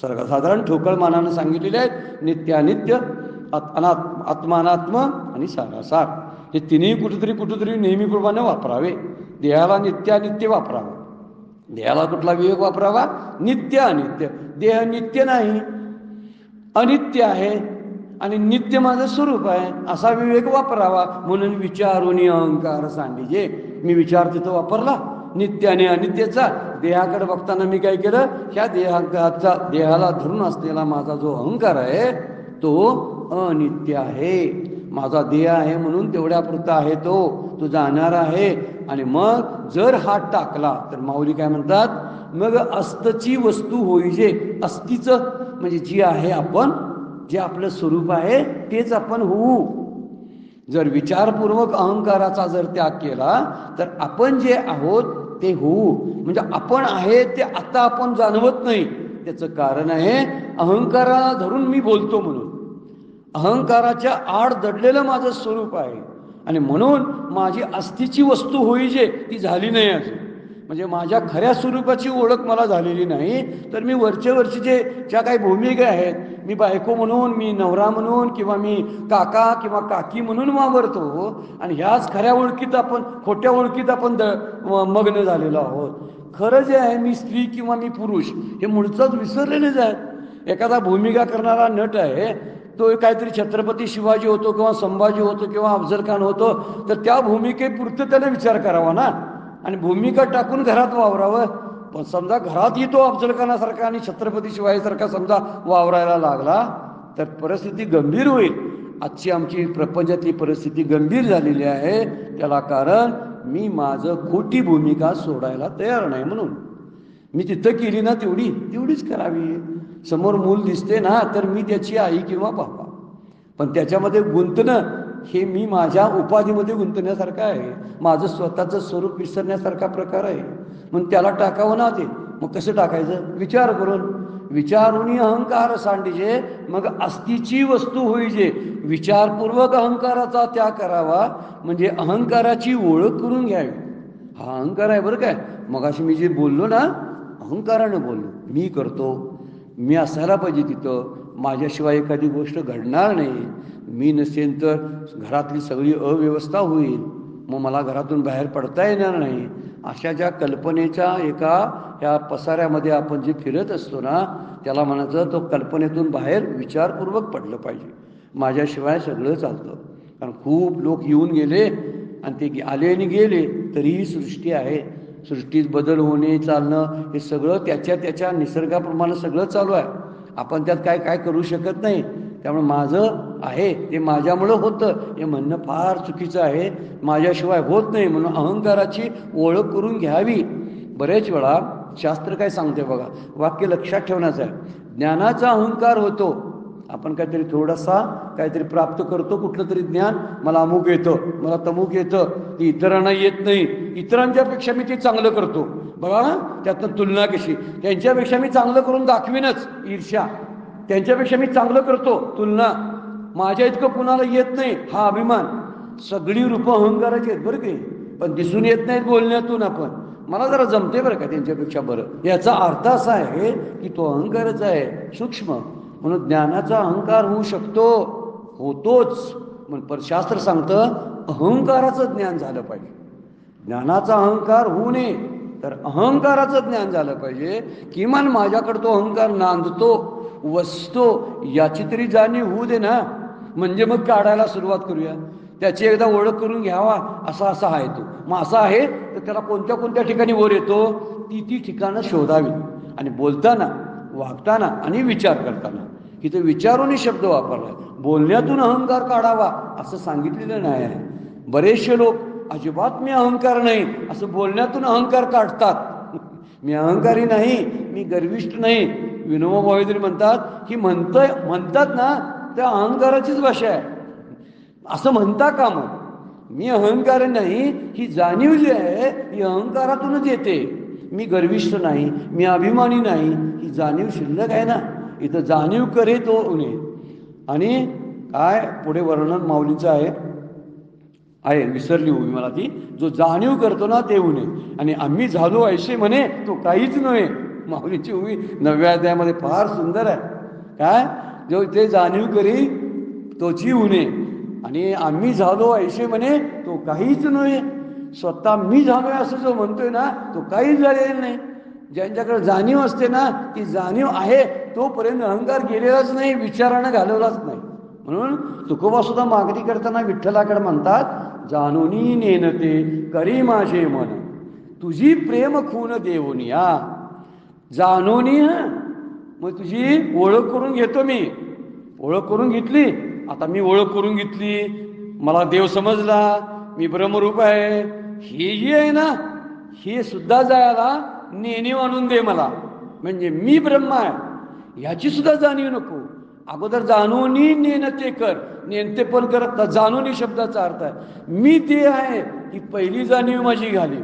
सर्वसाधारण ठोकळ मानानं सांगितलेले आहेत. नित्यानित्य, आत्मानात्म आणि सारासार. हे तिन्ही कुठेतरी नेहमीप्रमाणे वापरावे. देहाला नित्यानित्य वापरावा. देहाला कुठला विवेक वापरावा? नित्य अनित्य. देह नित्य नाही, अनित्य आहे आणि नित्य माझं स्वरूप आहे असा विवेक वापरावा. म्हणून विचारून अहंकार सांडिजे. मी विचार तिथं वापरला नित्य आणि अनित्याचा. देहाकडे बघताना मी काय केलं, ह्या देहाला धरून असलेला माझा जो अहंकार आहे तो अनित्य आहे. माझा देह आहे म्हणून तेवढ्यापुरता आहे, तो जाणार आहे. आणि मग जर हात टाकला तर माऊली काय म्हणतात, मग अस्तची वस्तू होईजे. अस्तीचं म्हणजे जी आहे आपण, जे आपलं स्वरूप आहे तेच आपण होऊ. जर विचारपूर्वक अहंकाराचा जर त्याग केला तर आपण जे आहोत ते होऊ. म्हणजे आपण आहे ते आता आपण जाणवत नाही. त्याचं कारण आहे अहंकाराला धरून मी बोलतो म्हणून. अहंकाराच्या आड दडलेलं माझं स्वरूप आहे आणि म्हणून माझी अस्तीची वस्तू होईजे ती झाली नाही अजून. म्हणजे माझ्या खऱ्या स्वरूपाची ओळख मला झालेली नाही. तर मी वरचे ज्या काही भूमिका आहेत, मी बायको म्हणून, मी नवरा म्हणून, किंवा मी काका किंवा काकी म्हणून वावरतो. आणि ह्याच खऱ्या ओळखीत आपण, खोट्या ओळखीत आपण मग्न झालेलो आहोत. खरं जे आहे मी स्त्री किंवा मी पुरुष हे मूळचंच विसरलेलेच आहेत. एखादा भूमिका करणारा नट आहे, तो काहीतरी छत्रपती शिवाजी होतो किंवा संभाजी होतो किंवा अफजल खान होतो, तर त्या भूमिकेपुरतं त्याने विचार करावा ना, आणि भूमिका टाकून घरात वावरावं. पण समजा घरातही तो अफजल खानासारखा आणि छत्रपती शिवाजीसारखा समजा वावरायला लागला तर परिस्थिती गंभीर होईल. आजची आमची प्रपंचातली परिस्थिती गंभीर झालेली आहे. त्याला कारण मी माझं खोटी भूमिका सोडायला तयार नाही. म्हणून मी तिथं केली ना तेवढीच करावी. समोर मूल दिसते ना तर मी त्याची आई किंवा बाबा, पण त्याच्यामध्ये गुंतणं हे मी माझ्या उपाधीमध्ये गुंतण्यासारखं आहे. माझं स्वतःचं स्वरूप विसरण्यासारखा प्रकार आहे. म्हणून त्याला टाकावं ना ते. मग कसं टाकायचं, विचार करून. विचारून अहंकार सांडिजे, मग अस्तीची वस्तू होईजे. विचारपूर्वक अहंकाराचा त्याग करावा, म्हणजे अहंकाराची ओळख करून घ्यावी. हा अहंकार आहे बरं काय. मगाशी मी जे बोललो ना, अहंकारानं बोललो. मी करतो, मी असायला पाहिजे तिथं, माझ्याशिवाय एखादी गोष्ट घडणार नाही, मी नसेन तर घरातली सगळी अव्यवस्था होईल, मग मला घरातून बाहेर पडता येणार नाही. अशा ज्या कल्पनेच्या ह्या पसाऱ्यामध्ये आपण जे फिरत असतो ना, त्याला म्हणायचं तो कल्पनेतून बाहेर विचारपूर्वक पडलं पाहिजे. माझ्याशिवाय सगळं चालतं. कारण खूप लोक येऊन गेले आणि ते आले आणि गेले, तरीही सृष्टी आहे. सृष्टीत बदल होणे, चालणं हे सगळं त्याच्या निसर्गाप्रमाणे सगळं चालू आहे. आपण त्यात काय करू शकत नाही. त्यामुळे माझं आहे ते माझ्यामुळं होतं हे म्हणणं फार चुकीचं आहे. माझ्याशिवाय होत नाही म्हणून अहंकाराची ओळख करून घ्यावी. बरेच वेळा शास्त्र काय सांगते बघा, वाक्य लक्षात ठेवण्याचं आहे. ज्ञानाचा अहंकार होतो. आपण काहीतरी थोडासा काहीतरी प्राप्त करतो, कुठलं तरी ज्ञान, मला अमुक येतं, मला तमुक येतं, ते इतरांना येत नाही, इतरांच्यापेक्षा मी ते चांगलं करतो. बघा ना त्यातनं तुलना कशी, त्यांच्यापेक्षा मी चांगलं करून दाखवीनच, ईर्ष्या. त्यांच्यापेक्षा मी चांगलं करतो, तुलना. माझ्या इतकं कुणाला येत नाही, हा अभिमान. सगळी रूपं अहंकाराची आहेत बरं की, पण दिसून येत नाहीत बोलण्यातून. आपण मला जरा जमते बरं का त्यांच्यापेक्षा बरं, याचा अर्थ असा आहे की तो अहंकारच आहे, सूक्ष्म. म्हणून ज्ञानाचा अहंकार होऊ शकतो, होतोच. पण शास्त्र सांगतं अहंकाराचं ज्ञान झालं पाहिजे. ज्ञानाचा अहंकार होऊ नये तर अहंकाराचं ज्ञान झालं पाहिजे. किमान माझ्याकडे तो अहंकार नांदतो, वसतो, याची तरी जाणीव होऊ दे ना. म्हणजे मग काढायला सुरुवात करूया, त्याची एकदा ओळख करून घ्यावा. असा आहे तो. मग असा आहे तर त्याला कोणत्या ठिकाणी वर येतो, ती ठिकाणं शोधावी. आणि बोलताना, वागताना आणि विचार करताना, इथे विचारूनही शब्द वापरला. बोलण्यातून अहंकार काढावा असं सांगितलेलं नाही आहे. बरेचसे लोक अजिबात मी अहंकार नाही असं बोलण्यातून अहंकार काढतात. मी अहंकारी नाही, मी गर्विष्ठ नाही. विनोबा भावे तरी म्हणतात की म्हणतात ना त्या अहंकाराचीच भाषा आहे. असं म्हणता का मग? मी अहंकार नाही ही जाणीव जी आहे ही अहंकारातूनच येते. मी गर्विष्ठ नाही, मी अभिमानी नाही, ही जाणीव शिल्लक आहे ना. इथं जाणीव करे तो उणे. आणि काय पुढे वर्णन माऊलीचं आहे विसरली उभी मला ती. जो जाणीव करतो ना ते उणे. आणि आम्ही झालो ऐसे म्हणे तो काहीच नव्हे. माऊलीची उभी 9व्या अध्यायामध्ये फार सुंदर आहे. काय, जो ते जाणीव करी तोची उणे, आणि आम्ही झालो ऐसे म्हणे तो काहीच नव्हे. स्वतः मी झालोय असं जो म्हणतोय ना तो काहीच झालेला नाही. ज्यांच्याकडे जाणीव असते ना, ती जाणीव आहे तोपर्यंत अहंकार गेलेलाच नाही, विचारानं घालवलाच नाही. म्हणून तुकोबा सुद्धा मागणी करताना विठ्ठलाकडे म्हणतात, जाणूनी नेनते करी माझे मन, तुझी प्रेम खून देऊनिया. जाणूनी, मग तुझी ओळख करून घेतो मी. ओळख करून घेतली, आता मी ओळख करून घेतली, मला देव समजला, मी ब्रह्मरूप आहे, हे जी आहे ना, हे सुद्धा जायला नेणीव आणून दे मला. म्हणजे मी ब्रह्म आहे ह्याची सुद्धा जाणीव नको. अगोदर जाणूनी नेणते कर, नेणते पण करत ना. जाणूनी शब्दाचा अर्थ आहे मी देह आहे ही पहिली जाणीव माझी घाली.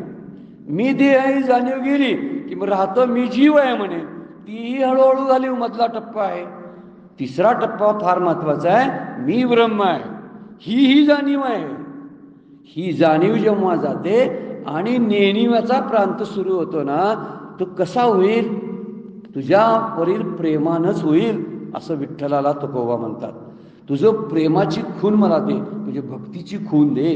मी देह आहे ही जाणीव गेली की मग राहतं मी जीव आहे म्हणे, तीही हळूहळू झाली. मधला टप्पा आहे. तिसरा टप्पा फार महत्वाचा आहे, मी ब्रह्म आहे ही जाणीव आहे. ही जाणीव जेव्हा जाते आणि नेणिवाचा प्रांत सुरू होतो ना, तो कसा होईल? तुझ्यावरील प्रेमानंच होईल, असं विठ्ठलाला तुकोबा म्हणतात. तुझं प्रेमाची खून मला दे, तुझी भक्तीची खून दे.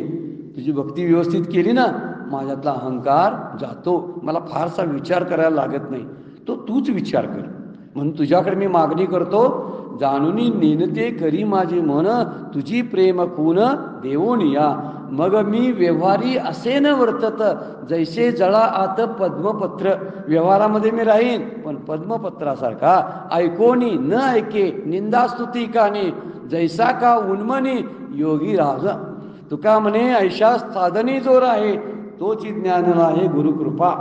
तुझी भक्ती व्यवस्थित केली ना, माझ्यातला अहंकार जातो, मला फारसा विचार करायला लागत नाही, तो तूच विचार कर. म्हणून तुझ्याकडे मी मागणी करतो, जाणूनी नेनते करी माझे मन, तुझी प्रेम खून देऊन या. मग मी व्यवहारी असे न वर्तत, जैसे जळा आत पद्मपत्र. व्यवहारामध्ये मी राहीन, पण पद्मपत्रासारखा ऐकोनी न ऐके निंदास्तुती काने, जैसा का उन्मनी योगी राज. तुका म्हणे ऐशा साधनी जोर आहे, तोच ज्ञानला आहे गुरुकृपा.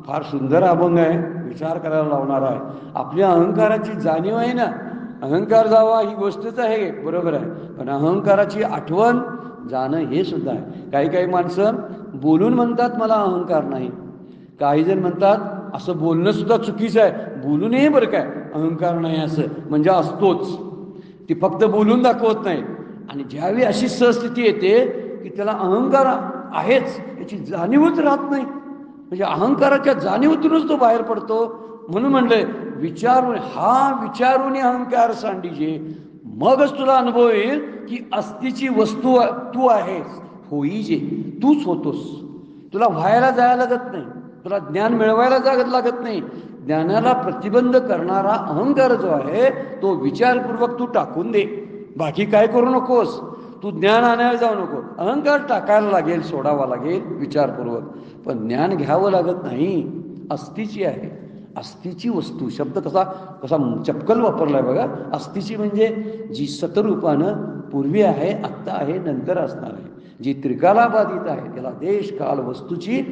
फार सुंदर अभंग आहे, विचार करायला लावणार आहे. आपल्या अहंकाराची जाणीव आहे ना, अहंकार जावा ही गोष्टच आहे, बरोबर आहे, पण अहंकाराची आठवण जाणं हे सुद्धा आहे. काही काही माणसं बोलून म्हणतात मला अहंकार नाही, काही जण म्हणतात असं बोलणं सुद्धा चुकीचं आहे, बोलूनही बरं काय अहंकार नाही असं म्हणजे असतोच, ती फक्त बोलून दाखवत नाही. आणि ज्यावेळी अशी सहस्थिती येते की त्याला अहंकार आहेच याची जाणीवच राहत नाही, म्हणजे अहंकाराच्या जाणीवतूनच तो बाहेर पडतो. म्हणून म्हणलंय विचारून, हा विचारून अहंकार सांडीजे, मगच तुला अनुभव येईल की अस्तीची वस्तू तू आहेस, होईजे तूच होतोस. तुला व्हायला जायला लागत नाही, तुला ज्ञान मिळवायला लागत नाही. ज्ञानाला प्रतिबंध करणारा अहंकार जो आहे तो विचारपूर्वक तू टाकून दे, बाकी काय करू नकोस. तू ज्ञान आणायला जाऊ नको, अहंकार टाकायला लागेल, सोडावा लागेल विचारपूर्वक, पण ज्ञान घ्यावं लागत नाही. अस्तीची आहे, अस्तीची वस्तू शब्द कसा कसा चपकल वापरलाय बघा. अस्तीची म्हणजे जी सतरूपानं पूर्वी आहे, आत्ता आहे, नंतर असणार आहे, जी त्रिकालाबाधित आहे, त्याला देश काल वस्तूची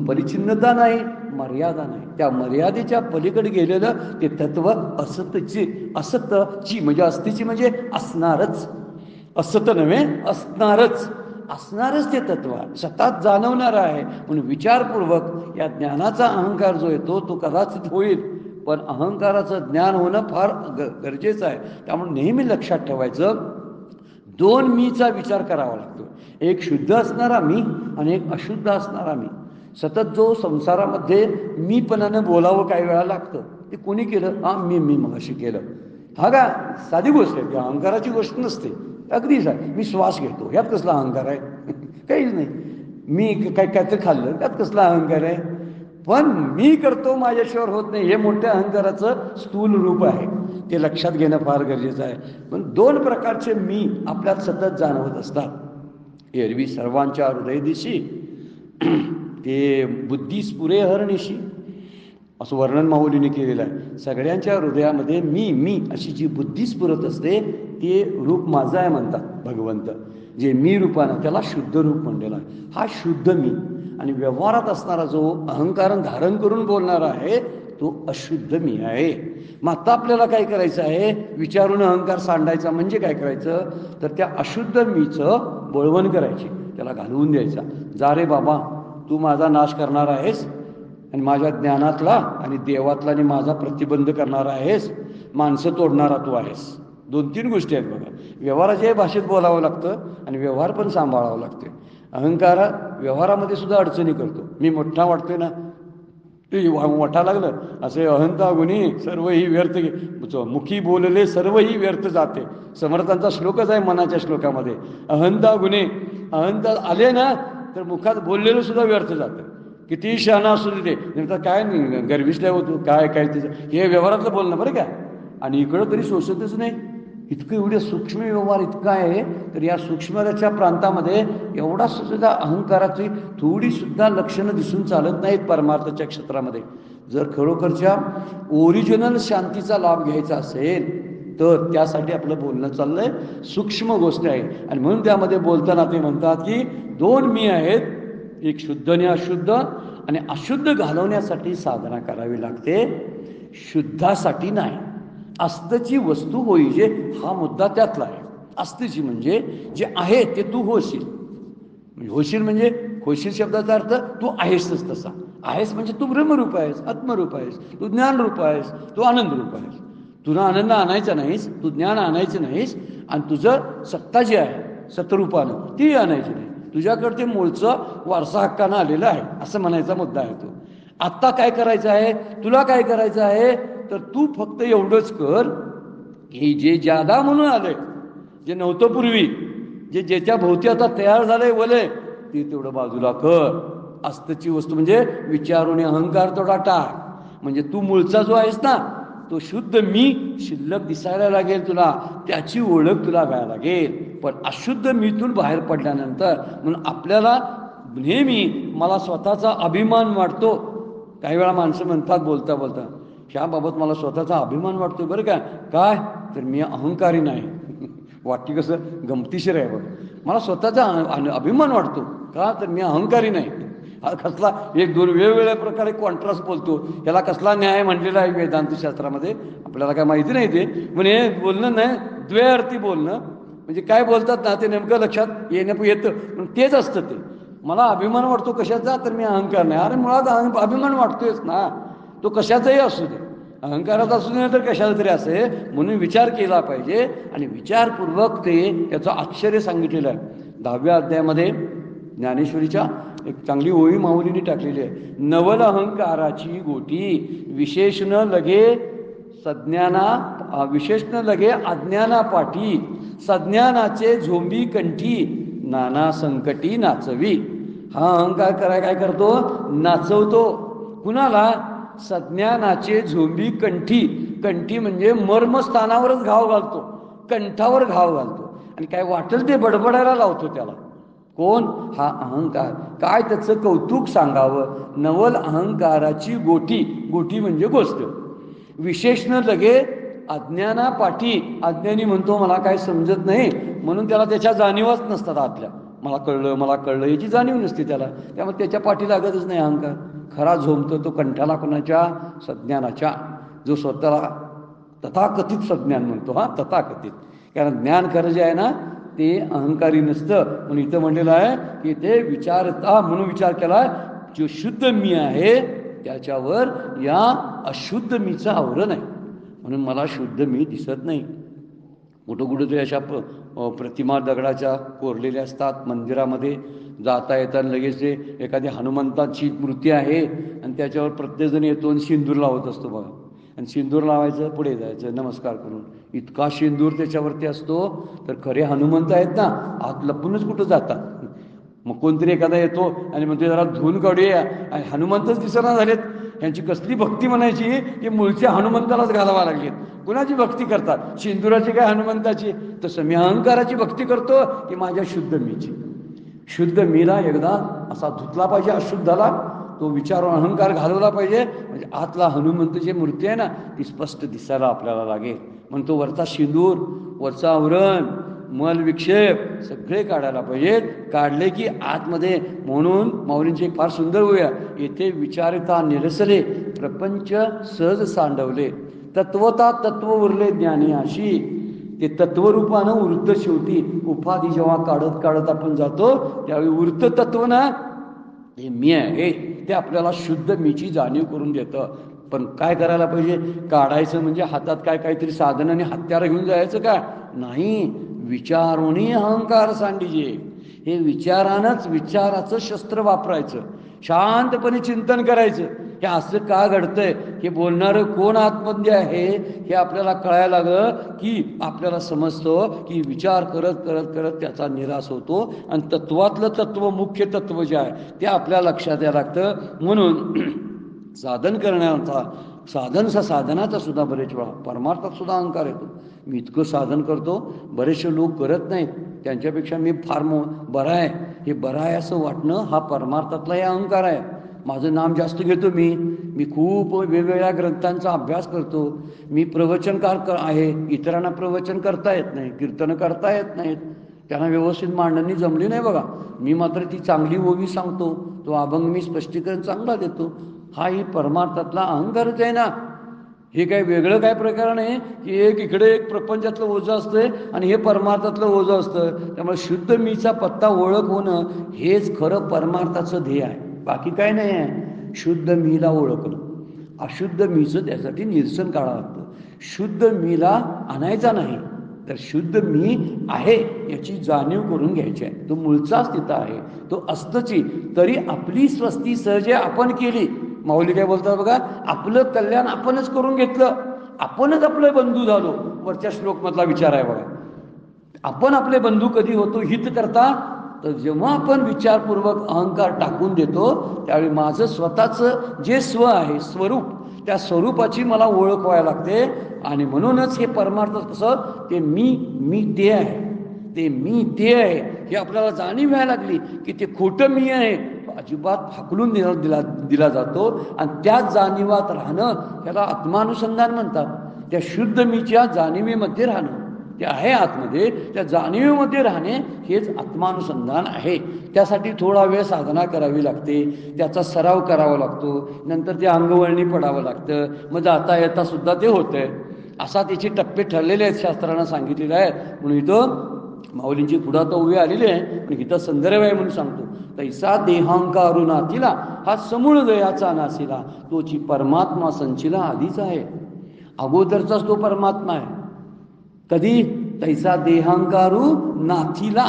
परिचिन्नता नाही, मर्यादा नाही. त्या मर्यादेच्या पलीकडे गेलेलं ते तत्व असतची म्हणजे अस्तीची म्हणजे असणारच, असत नव्हे असणारच, असणारच ते तत्व सतत जाणवणार आहे. म्हणून विचारपूर्वक या ज्ञानाचा अहंकार जो येतो तो कदाचित होईल, पण अहंकाराचं ज्ञान होणं फार गरजेचं आहे. त्यामुळे नेहमी लक्षात ठेवायचं, दोन मीचा विचार करावा लागतो, एक शुद्ध असणारा मी आणि एक अशुद्ध असणारा मी. सतत जो संसारामध्ये मीपणानं बोलावं काही वेळा लागतं, ते कोणी केलं? हा मी मग अशी केलं, हा का साधी गोष्ट आहे, ती अहंकाराची गोष्ट नसते. अगदीच आहे, मी श्वास घेतो, यात कसला अहंकार आहे? काहीच नाही. मी काहीतरी खाल्लं, त्यात कसला अहंकार आहे? पण मी करतो माझ्याशिवाय होत नाही, हे मोठ्या अहंकाराचं स्थूल रूप आहे, ते लक्षात घेणं फार गरजेचं आहे. पण दोन प्रकारचे मी आपल्यात सतत जाणवत असतात. एरवी सर्वांच्या हृदयदिशी ते बुद्धीस पुरे हरणीशी असं वर्णन माऊलीने केलेलं आहे. सगळ्यांच्या हृदयामध्ये मी अशी जी बुद्धी स्फुरत असते ते रूप माझं आहे म्हणतात भगवंत. जे मी रूपानं त्याला शुद्ध रूप म्हणलेलं आहे. हा शुद्ध मी. आणि व्यवहारात असणारा जो अहंकार धारण करून बोलणारा आहे तो अशुद्ध मी आहे. मग आता आपल्याला काय करायचं आहे? विचारून अहंकार सांडायचा म्हणजे काय करायचं? तर त्या अशुद्ध मीचं बळवण करायची, त्याला घालवून द्यायचा. जा रे बाबा, तू माझा नाश करणार आहेस आणि माझ्या ज्ञानातला आणि देवातला आणि माझा प्रतिबंध करणारा आहेस, माणसं तोडणारा तू आहेस. 2-3 गोष्टी आहेत बघा. व्यवहाराच्या भाषेत बोलावं लागतं आणि व्यवहार पण सांभाळावं लागते. अहंकार व्यवहारामध्ये सुद्धा अडचणी करतो. मी मोठा वाटतोय ना, ते मोठा लागलं असे अहंता गुणी सर्व ही व्यर्थ, मुखी बोलले सर्व ही व्यर्थ जाते. समर्थांचा श्लोकच आहे मनाच्या श्लोकामध्ये, अहंता गुणे. अहंता आले ना तर मुखात बोललेलं सुद्धा व्यर्थ जातं. किती शहाणा असू दे, नंतर काय नाही गर्विष्ठा होतो, काय तिचं हे व्यवहारातलं बोलणं बरं का. आणि इकडं तरी सोसतच नाही, इतकं एवढे सूक्ष्म व्यवहार इतका आहे, तर या सूक्ष्मतेच्या प्रांतामध्ये एवढा सुद्धा अहंकाराची थोडीसुद्धा लक्षणं दिसून चालत नाहीत परमार्थाच्या क्षेत्रामध्ये. जर खरोखरच्या ओरिजिनल शांतीचा लाभ घ्यायचा असेल तर त्यासाठी आपलं बोलणं चाललंय, सूक्ष्म गोष्ट आहे. आणि म्हणून त्यामध्ये बोलताना ते म्हणतात की 2 मी आहेत, एक शुद्ध आणि अशुद्ध, आणि अशुद्ध घालवण्यासाठी साधना करावी लागते, शुद्धासाठी नाही. अस्तिची वस्तू होईजे हा मुद्दा त्यातला आहे. अस्तिची म्हणजे जे आहे ते तू होशील. होशील म्हणजे होशील शब्दाचा अर्थ तू आहेसच तसा. आहेस म्हणजे तू ब्रह्मरूप आहेस, आत्मरूप आहेस, तू ज्ञानरूप आहेस, तू आनंदरूप आहेस. तुला आनंद आणायचा नाहीस, तू ज्ञान आणायचं नाहीस, आणि तुझं सत्ता जी आहे सतरूपानं ती आणायची नाही. तुझ्याकडे ते मूळचं वारसा हक्कानं आलेलं आहे असं म्हणायचा मुद्दा आहे तो. आत्ता काय करायचं आहे, तुला काय करायचं आहे, तर तू फक्त एवढंच कर की जे जादा म्हणून आलंय, जे नव्हतं पूर्वी, जे ज्याच्या भोवती आता तयार झालंय वलय, ते तेवढं बाजूला कर. अस्तिची वस्तू म्हणजे विचारून अहंकार तेवढा टाक. म्हणजे तू मूळचा जो आहेस ना, तो शुद्ध मी शिल्लक दिसायला लागेल तुला, त्याची ओळख तुला व्हायला लागेल. पण अशुद्ध मीतून बाहेर पडल्यानंतर म्हणून आपल्याला नेहमी मला स्वतःचा अभिमान वाटतो. काही वेळा माणसं म्हणतात बोलता बोलता, ह्याबाबत मला स्वतःचा अभिमान वाटतो बरं का, काय तर मी अहंकारी नाही. वाक्य कसं गमतीशीर आहे बघ. मला स्वतःचा अभिमान वाटतो का, तर मी अहंकारी नाही. हा कसला एक 2 वेगवेगळ्या प्रकारे कॉन्ट्रास्ट बोलतो. याला कसला न्याय म्हटलेला आहे वेदांत शास्त्रामध्ये आपल्याला काय माहिती नाही ते. पण हे बोलणं नाही, द्वयार्थी बोलणं. म्हणजे काय बोलतात ना ते नेमकं लक्षात येतं, पण तेच असतं ते. मला अभिमान वाटतो कशाचा, तर मी अहंकार नाही. अरे मुळात अभिमान वाटतोयच ना, तो कशाचाही असू दे, अहंकाराचा असू दे तर कशाला तरी असे. म्हणून विचार केला पाहिजे, आणि विचारपूर्वक ते त्याचं आश्चर्य सांगितलेलं आहे 10व्या अध्यायामध्ये ज्ञानेश्वरीच्या. एक चांगली ओळी माऊलीने टाकलेली आहे. नवल अहंकाराची गोटी विशेष न लगे सज्ञाना, विशेष न लगे अज्ञाना पाठी, सज्ञानाचे झोंबी कंठी, नाना संकटी नाचवी. हा अहंकार काय करतो, नाचवतो. कुणाला, सज्ञानाचे झोंबी कंठी. कंठी म्हणजे मर्मस्थानावरच घाव घालतो, कंठावर घाव घालतो, आणि काय वाटेल ते बडबडायला लावतो त्याला. कोण, हा अहंकार. काय त्याचं कौतुक सांगावं. नवल अहंकाराची गोटी, गोटी म्हणजे गोष्ट. विशेष न लगे अज्ञाना पाठी, अज्ञानी म्हणतो मला काय समजत नाही, म्हणून त्याला त्याच्या जाणीवच नसतात आतल्या. मला कळलं याची जाणीव नसते त्याला, त्यामुळे त्याच्या पाठी लागतच नाही अहंकार. खरा झोंबतो तो कंठाला कोणाच्या, सज्ञानाच्या. जो स्वतःला तथाकथित सज्ञान म्हणतो, हा तथाकथित. कारण ज्ञान खरं जे आहे ना ते अहंकारी नसतं. म्हणून इथं म्हणलेलं आहे की ते विचारता म्हणून विचार केला, जो शुद्ध मी आहे त्याच्यावर या अशुद्ध मीचं आवरण आहे. म्हणून मला शुद्ध मी दिसत नाही. कुठं तरी अशा प्रतिमा दगडाच्या कोरलेल्या असतात मंदिरामध्ये. जाता येताना लगेच ते एखादी हनुमंताची मूर्ती आहे आणि त्याच्यावर प्रत्येकजण येतो आणि सिंदूर लावत असतो बघा. आणि सिंदूर लावायचं, पुढे जायचं नमस्कार करून. इतका सिंदूर त्याच्यावरती असतो, तर खरे हनुमंत आहेत ना आत लपूनच कुठं जातात. मग कोणतरी एखादा येतो आणि मग ते जरा धुवून काढूया, आणि हनुमंतच दिसना झालेत. यांची कसली भक्ती म्हणायची की मूळच्या हनुमंतालाच घालावा लागलीत. कुणाची भक्ती करतात, सिंदुराची काय हनुमंताची. तसं मी अहंकाराची भक्ती करतो की माझ्या शुद्ध मीची. शुद्ध मीला एकदा असा धुतला पाहिजे अशुद्धाला, तो विचार अहंकार घालवला पाहिजे. म्हणजे आतला हनुमंत जी मूर्ती आहे ना ती स्पष्ट दिसायला आपल्याला लागेल. म्हणून तो वरचा सिंदूर, वरचं आवरण, मल विक्षेप सगळे काढायला पाहिजेत. काढले की आतमध्ये, म्हणून माऊलींची एक फार सुंदर होऊया, येथे विचारता निरसले प्रपंच सहज सांडवले, तत्वता तत्व उरले ज्ञानी अशी. ते तत्वरूपानं उरतं शेवटी. उपाधी जेव्हा काढत आपण जातो त्यावेळी उरतं तत्व ना हे मी आहे, ते आपल्याला शुद्ध मीची जाणीव करून देतं. पण काय करायला पाहिजे, काढायचं म्हणजे हातात काहीतरी साधन आणि हत्यार घेऊन जायचं का नाही. विचारोनी अहंकार सांडीजे. हे विचारानंच, विचाराचं शस्त्र वापरायचं. शांतपणे चिंतन करायचं, हे असं का घडतंय, हे बोलणारं कोण आतमध्ये आहे हे आपल्याला कळायला लागलं की आपल्याला समजतं की विचार करत करत करत त्याचा निराश होतो. आणि तत्वातलं तत्व, मुख्य तत्व जे आहे ते आपल्या लक्षात यायला लागतं. म्हणून साधन करण्याचा साधनाचा सुद्धा बरेच वेळा परमार्थात सुद्धा अहंकार येतो. मी इतकं साधन करतो, बरेचसे लोक करत नाहीत, त्यांच्यापेक्षा मी फार बरा आहे, हे बरं आहे असं वाटणं हा परमार्थातला हे अहंकार आहे. माझं नाम जास्त घेतो, मी खूप वेगवेगळ्या ग्रंथांचा अभ्यास करतो, मी प्रवचनकार आहे, इतरांना प्रवचन करता येत नाही, कीर्तन करता येत नाहीत, त्यांना व्यवस्थित मांडणी जमली नाही बघा, मी मात्र ती चांगली ओवी सांगतो, तो अभंग मी स्पष्टीकरण चांगला देतो. हा ही परमार्थातला अहंकारच आहे ना. हे काय वेगळं काय प्रकार नाही की इकडे एक प्रपंचातलं ओझं असतंय आणि हे परमार्थातलं ओझं असतं. त्यामुळे शुद्ध मीचा पत्ता ओळख होणं हेच खरं परमार्थाचं ध्येय आहे, बाकी काय नाही आहे. शुद्ध मीला ओळखणं, अशुद्ध मीचं त्यासाठी निरसन काढावं लागतं. शुद्ध मीला आणायचा नाही, तर शुद्ध मी आहे याची जाणीव करून घ्यायची आहे. तो मूळचाच तिथं आहे, तो असतची, तरी आपली स्वस्ती सहजे आपण केली. माऊली काय बोलतात बघा, आपलं कल्याण आपणच करून घेतलं, आपणच आपले बंधू झालो. वरच्या श्लोकमधला विचार आहे बघा, आपण आपले बंधू कधी होतो हित करता, तर जेव्हा आपण विचारपूर्वक अहंकार टाकून देतो त्यावेळी माझं स्वतःचं जे स्व आहे स्वरूप, त्या स्वरूपाची मला ओळख व्हायला लागते. आणि म्हणूनच हे परमार्थ कसं ते मी ते आहे, ते मी ते आहे हे आपल्याला जाणीव व्हायला लागली की ते खोटं मी आहे अजिबात हाकलून दिला जातो. आणि त्या जाणीवात राहणं त्याला आत्मानुसंधान म्हणतात. त्या शुद्ध मीच्या जाणीवेमध्ये राहणं, ते आहे आतमध्ये, त्या जाणीवेमध्ये राहणे हेच आत्मानुसंधान आहे. त्यासाठी थोडा वेळ साधना करावी लागते, त्याचा सराव करावा लागतो, नंतर ते अंगवळणी पडावं लागतं, मग जाता येता सुद्धा ते होतंय. असा त्याचे टप्पे ठरलेले आहेत, शास्त्रानं सांगितलेले आहेत. म्हणून इथं माऊलींची पुढा तर उभी आलेली आहे, पण इथं संदर्भ आहे म्हणून सांगतो. तैसा देहांकारू नाथिला हा समूळ दयाचा नासिला, तोची परमात्मा संचिला आधीच आहे, अगोदरचाच तो परमात्मा आहे. कधी तैसा देहांकारू नाथिला,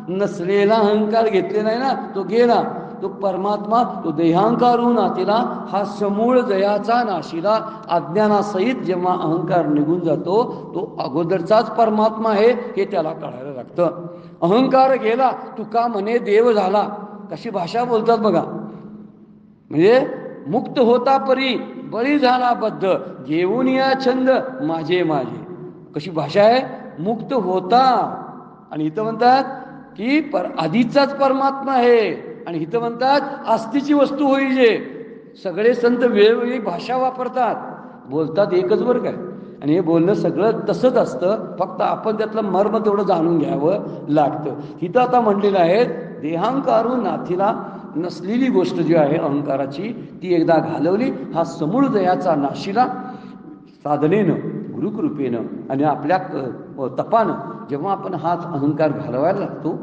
नसलेला अहंकार घेतलेला आहे ना, तो गेला. तो परमात्मा तो देहांकारू नाथिला हा समूळ दयाचा नाशिला, अज्ञानासहित जेव्हा अहंकार निघून जातो तो अगोदरचाच परमात्मा आहे हे त्याला कळायला लागतं. अहंकार गेला तुका म्हणे देव झाला, कशी भाषा बोलतात बघा. म्हणजे मुक्त होता परी बळी झाला बद्ध, घेऊन या छंद माझे माझे, कशी भाषा आहे. मुक्त होता आणि इथं म्हणतात की आधीचाच परमात्मा आहे, आणि इथं म्हणतात आस्तीची वस्तू होईजे. सगळे संत वेगवेगळी भाषा वापरतात, बोलतात एकच बरं काय, आणि हे बोलणं सगळं तसंच असतं, फक्त आपण त्यातलं मर्म तेवढं जाणून घ्यावं लागतं. इथं आता म्हणलेलं आहे देहांकारू नाथीला, नसलेली गोष्ट जी आहे अहंकाराची ती एकदा घालवली, हा समूळ दयाचा नाशिला. साधनेनं, गुरुकृपेनं आणि आपल्या तपानं जेव्हा आपण हाच अहंकार घालवायला लागतो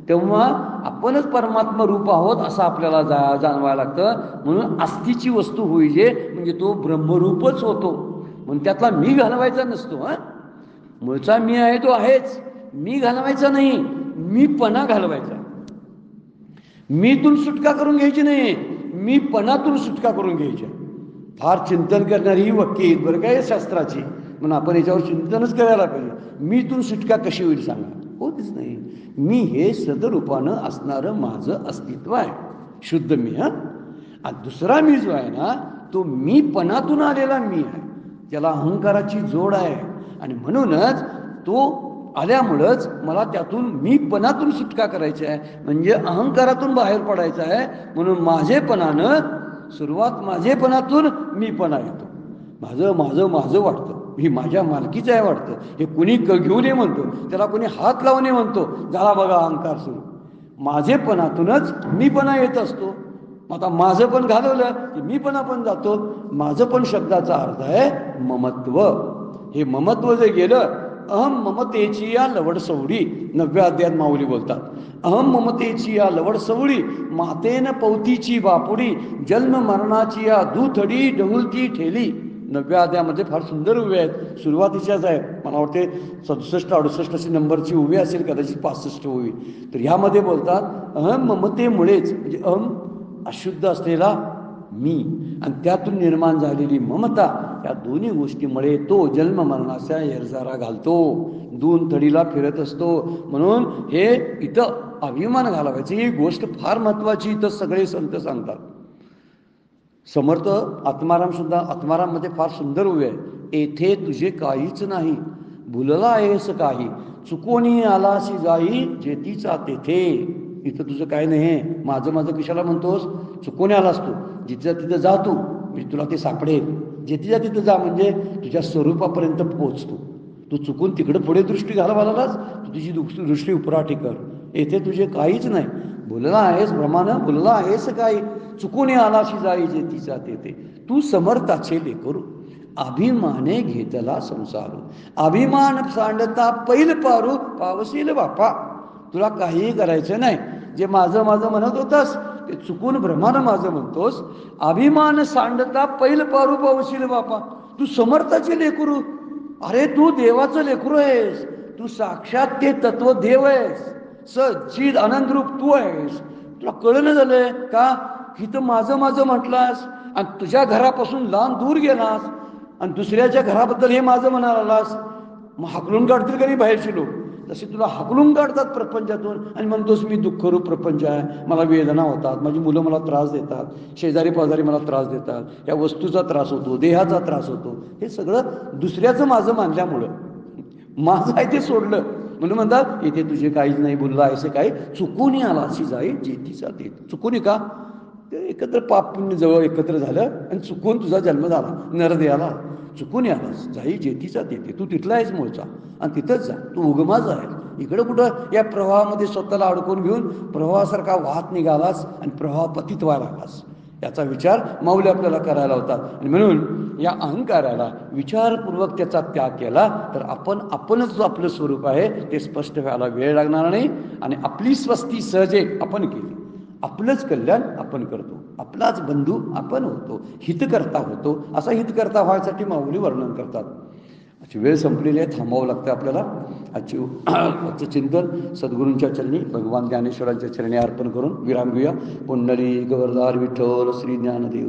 तेव्हा आपणच परमात्मा रूप आहोत असं आपल्याला जाणवायला लागतं. म्हणून आस्तीची वस्तू होईजे म्हणजे तो ब्रह्मरूपच होतो. म्हणून त्यातला मी घालवायचा नसतो. मूळचा मी आहे तो आहेच, मी घालवायचा नाही, मीपणा घालवायचा. मीतून सुटका करून घ्यायची नाही, मीपणातून सुटका करून घ्यायची. फार चिंतन करणारी ही वाक्य आहेत बरं काय शास्त्राची, म्हणून आपण याच्यावर चिंतनच करायला पाहिजे. मीतून सुटका कशी होईल सांगा, होतच नाही. मी हे सदरूपानं असणारं माझं अस्तित्व आहे, शुद्ध मी. आणि दुसरा मी जो आहे ना तो मीपणातून आलेला मी आहे, त्याला अहंकाराची जोड आहे. आणि म्हणूनच तो आल्यामुळंच मला त्यातून मीपणातून सुटका करायची आहे, म्हणजे अहंकारातून बाहेर पडायचं आहे. म्हणून माझेपणानं सुरुवात, माझेपणातून मीपणा येतो. माझं माझं माझं वाटतं, ही माझ्या मालकीचं आहे वाटतं, हे कुणी घेऊ नये म्हणतो, त्याला कुणी हात लावू नये म्हणतो, झाला बघा अहंकार सुरू. माझेपणातूनच मीपणा येत असतो. आता माझं पण घालवलं की मीपणा पण जातो. माझं पण शब्दाचा अर्थ आहे ममत्व. हे ममत्व जे गेलं, अहम ममतेची या लवड सवडी, 9व्या अध्यायात माऊली बोलतात. अहम ममतेची या लवड सवडी, मातेन पौतीची बापुडी, जन्म मरणाची या दुथडी डहुलती ठेली. 9व्या अध्यायामध्ये फार सुंदर उभे आहेत, सुरुवातीच्याच आहे. मला वाटते 67-68 अशी नंबरची उभी असेल, कदाचित 65 उभी. तर ह्यामध्ये बोलतात अहम ममतेमुळेच, म्हणजे अहम अशुद्ध असलेला मी आणि त्यातून निर्माण झालेली ममता, या दोन्ही गोष्टीमुळे तो जन्म मरणाचा येरझारा घालतो, दोन थडीला फिरत असतो. म्हणून हे इथं अभिमान घालवायची ही गोष्ट फार महत्वाची इथं सगळे संत सांगतात. समर्थ आत्मारामसुद्धा आत्माराममध्ये फार सुंदर उभे आहे. येथे तुझे काहीच नाही, भुलला आहेस काही, चुकोनी आलासी जाई जेतीचा तेथे. इथं तुझं काय नाही, माझं माझं कशाला म्हणतोस? चुकून आलास तू, जिथं तिथं जा तू, म्हणजे तुला ते सापडेल. जेतीच्या तिथं जा म्हणजे तुझ्या स्वरूपापर्यंत पोहोचतो. तू चुकून तिकडं पुढे दृष्टी घालवालाच, तू तुझी दृष्टी उपराठी कर. येथे तुझे काहीच नाही, भुलला आहेस भ्रमानं, भुलला आहेस काही, चुकून आलाशी जाई जेतीचा तेथे. तू समर्थाचे लेकरू, अभिमाने घेतला संसार, अभिमान सांडता पैल पारू पावसील बापा. तुला काहीही करायचं नाही. जे माझं माझं म्हणत होतास ते चुकून भ्रमानं माझं म्हणतोस. अभिमान सांडता पैल पारू पावसील बापा. तू समर्थाचे लेकरू, अरे तू देवाचं लेकरू आहेस. तू साक्षात ते तत्व देव आहेस, सच्चिद आनंदरूप तू आहेस. तुला कळलं झालंय का? इथं माझं माझं म्हटलास आणि तुझ्या घरापासून लांब दूर गेलास आणि दुसऱ्याच्या घराबद्दल हे माझं म्हणालास. मग हाकलून काढतील का नाही बाहेरचे लोक? तसे तुला हाकलून काढतात प्रपंचातून आणि म्हणतोस मी दुःखरूप प्रपंच आहे, मला वेदना होतात, माझी मुलं मला त्रास देतात, शेजारी पाजारी मला त्रास देतात, या वस्तूचा त्रास होतो, देहाचा त्रास होतो. हे सगळं दुसऱ्याचं माझं मानल्यामुळं. माझं आहे ते सोडलं म्हणून म्हणतात इथे तुझे काहीच नाही, बोलला ऐसे काही, चुकून आला अशी जाई जेतीचा देत. चुकून का? ते एकत्र पाप पुण्य जवळ एकत्र झालं आणि चुकून तुझा जन्म झाला, नरदेहाला चुकून आलास जाई जेतीचा देते. तू तिथला आहेस मूळचा आणि तिथंच जा, तू उगमाचा आहे. इकडं कुठं या प्रवाहामध्ये स्वतःला अडकून घेऊन प्रवाहासारखा वाहत निघालास आणि प्रवाह पतित व्हायला लागलास. याचा विचार माऊली आपल्याला करायला होतात. आणि म्हणून या अहंकाराला विचारपूर्वक त्याचा त्याग केला तर आपणच जो आपलं स्वरूप आहे ते स्पष्ट व्हायला वेळ लागणार नाही. आणि आपली स्वस्ती सहजे आपण केली, आपलंच कल्याण आपण करतो, आपलाच बंधू आपण होतो, हितकर्ता होतो. असा हितकर्ता व्हायसाठी माऊली वर्णन करतात. आजची वेळ संपलेली आहे, थांबावं लागतं आपल्याला. आजचं चिंतन सद्गुरूंच्या चरणी भगवान ज्ञानेश्वरांच्या चरणी अर्पण करून विराम घेऊया. पुंडलिक वरदार विठ्ठल श्री ज्ञानदेव.